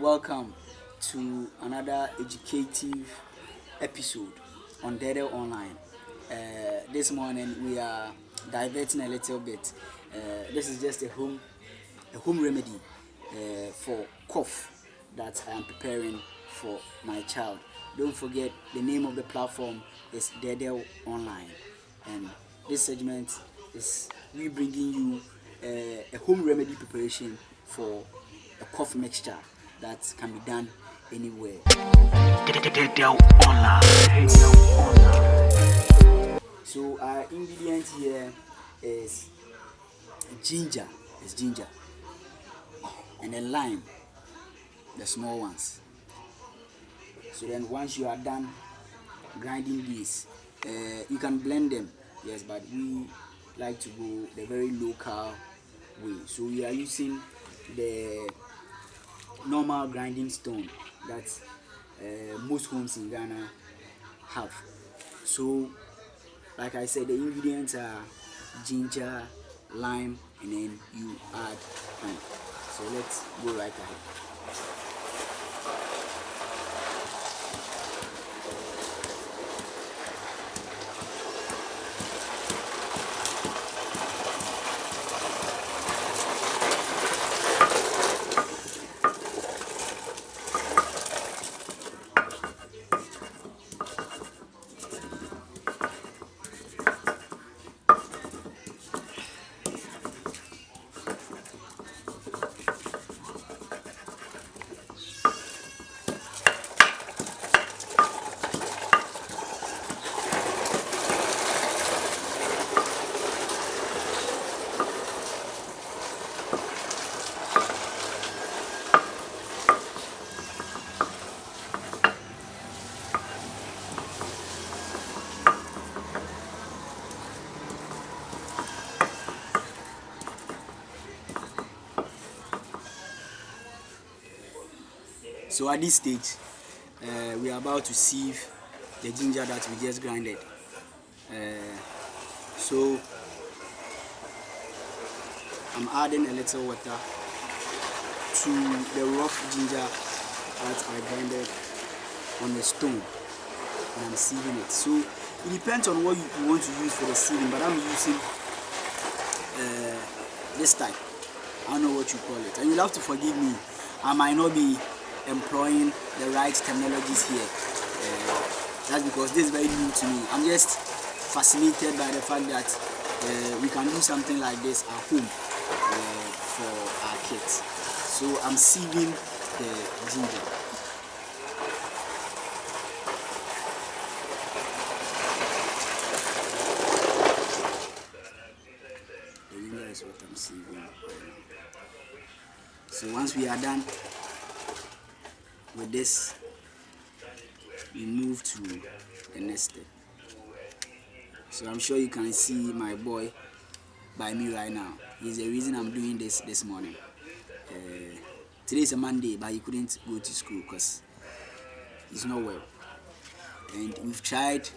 welcome to another educative episode on Deedew Online. This morning we are diverting a little bit. This is just a home remedy for cough that I am preparing for my child. Don't forget the name of the platform is Deedew Online, and this segment is we bringing you a home remedy preparation for a cough mixture that can be done anywhere. Deedew Online. So our ingredient here is ginger. It's ginger, and then lime, the small ones. So then once you are done grinding these, you can blend them, yes, but we like to go the very local way. So we are using the normal grinding stone that most homes in Ghana have. So like I said, the ingredients are ginger, lime, and then you add honey. So let's go right ahead. So at this stage, we are about to sieve the ginger that we just grinded. So I'm adding a little water to the rough ginger that I grinded on the stone, and I'm sieving it. So it depends on what you want to use for the sieving, but I'm using this type. I don't know what you call it, and you'll have to forgive me. I might not be employing the right terminologies here. That's because this is very new to me. I'm just fascinated by the fact that we can do something like this at home for our kids. So I'm sieving the ginger. The ginger is what I'm sieving right now. So once we are done with this, we move to the next step. So I'm sure you can see my boy by me right now. He's the reason I'm doing this morning. Today is a Monday, but he couldn't go to school because he's not well. And we've tried,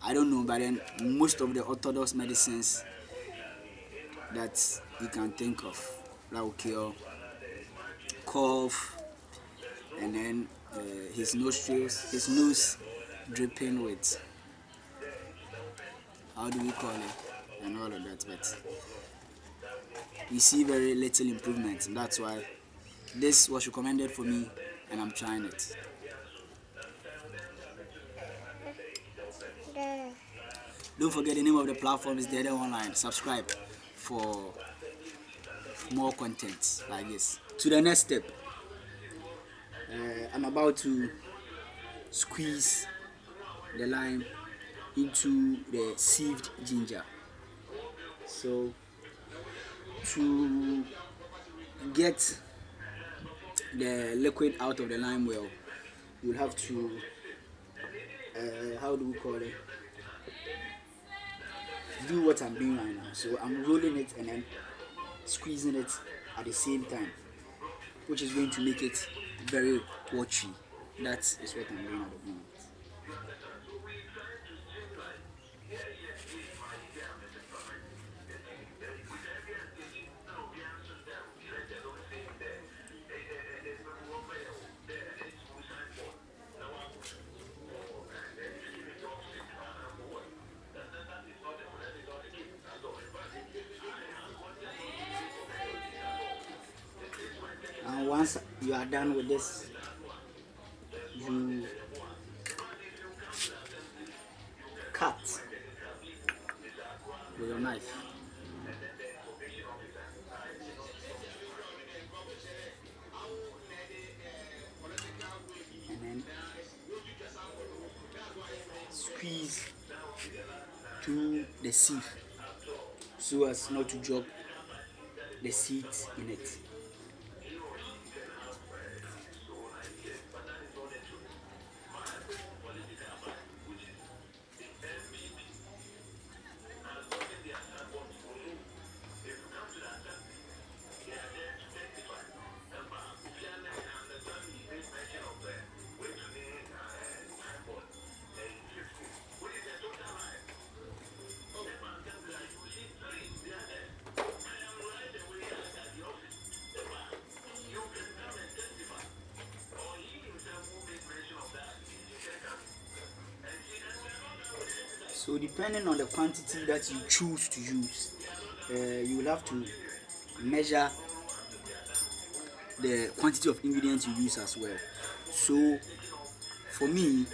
I don't know, but then most of the orthodox medicines that you can think of that will cure cough, and then his nose dripping with, how do we call it, and all of that, but we see very little improvement. That's why this was recommended for me, and I'm trying it. Don't forget the name of the platform is Deedew Online. Subscribe for more content like this. To the next step, I'm about to squeeze the lime into the sieved ginger. So to get the liquid out of the lime well, you'll have to how do we call it, do what I'm doing right now. So I'm rolling it and then squeezing it at the same time, which is going to make it very watery. That is what I'm doing at the moment. And once you are done with this, you cut with your knife. And then squeeze through the sieve so as not to drop the seeds in it. So depending on the quantity that you choose to use, you will have to measure the quantity of ingredients you use as well. So for me,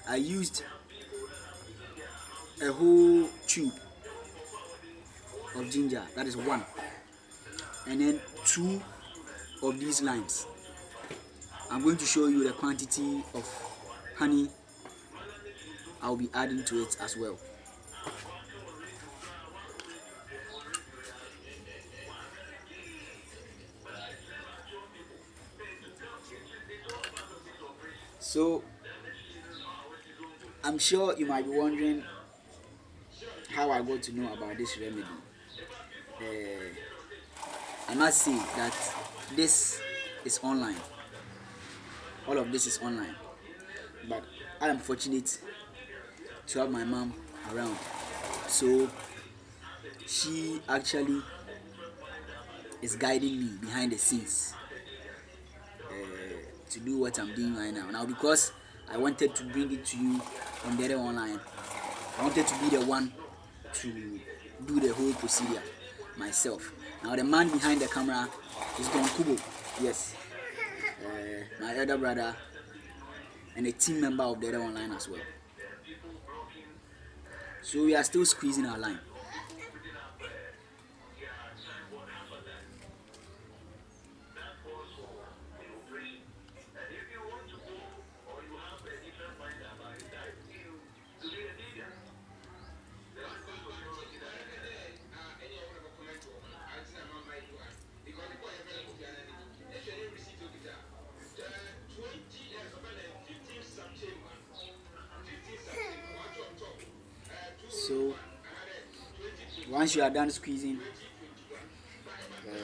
I used a whole tube of ginger, that is one, and then 2 of these limes. I'm going to show you the quantity of honey I'll be adding to it as well. So I'm sure you might be wondering how I got to know about this remedy. I must say that this is online. All of this is online. But I am fortunate to have my mom around. So she actually is guiding me behind the scenes to do what I'm doing right now. Now, because I wanted to bring it to you on the online, I wanted to be the one to do the whole procedure myself. Now, the man behind the camera is Don Cubo. Yes, my elder brother and a team member of the online as well. So we are still squeezing our line. So once you are done squeezing,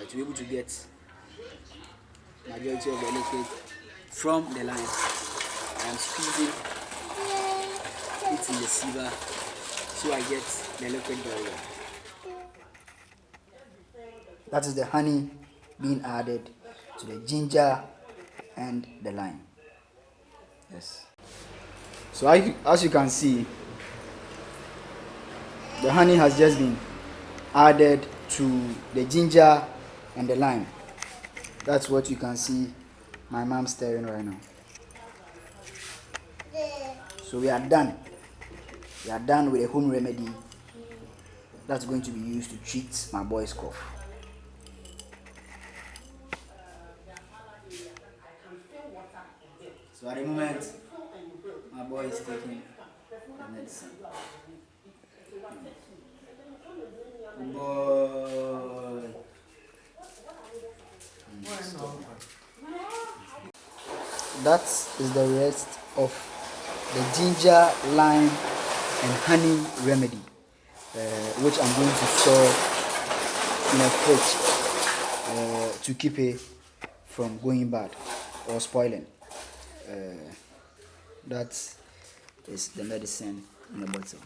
to be able to get majority of the liquid from the line, I am squeezing it in the sieve so I get the liquid very well. That is the honey being added to the ginger and the lime. Yes. So as you can see, the honey has just been added to the ginger and the lime. That's what you can see my mom stirring right now. So we are done. We are done with a home remedy that's going to be used to treat my boy's cough. So at the moment, my boy is taking the medicine. Boy. That is the rest of the ginger, lime, and honey remedy, which I'm going to store in a fridge to keep it from going bad or spoiling. That is the medicine in a bottle.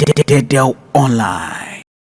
Deedew Online.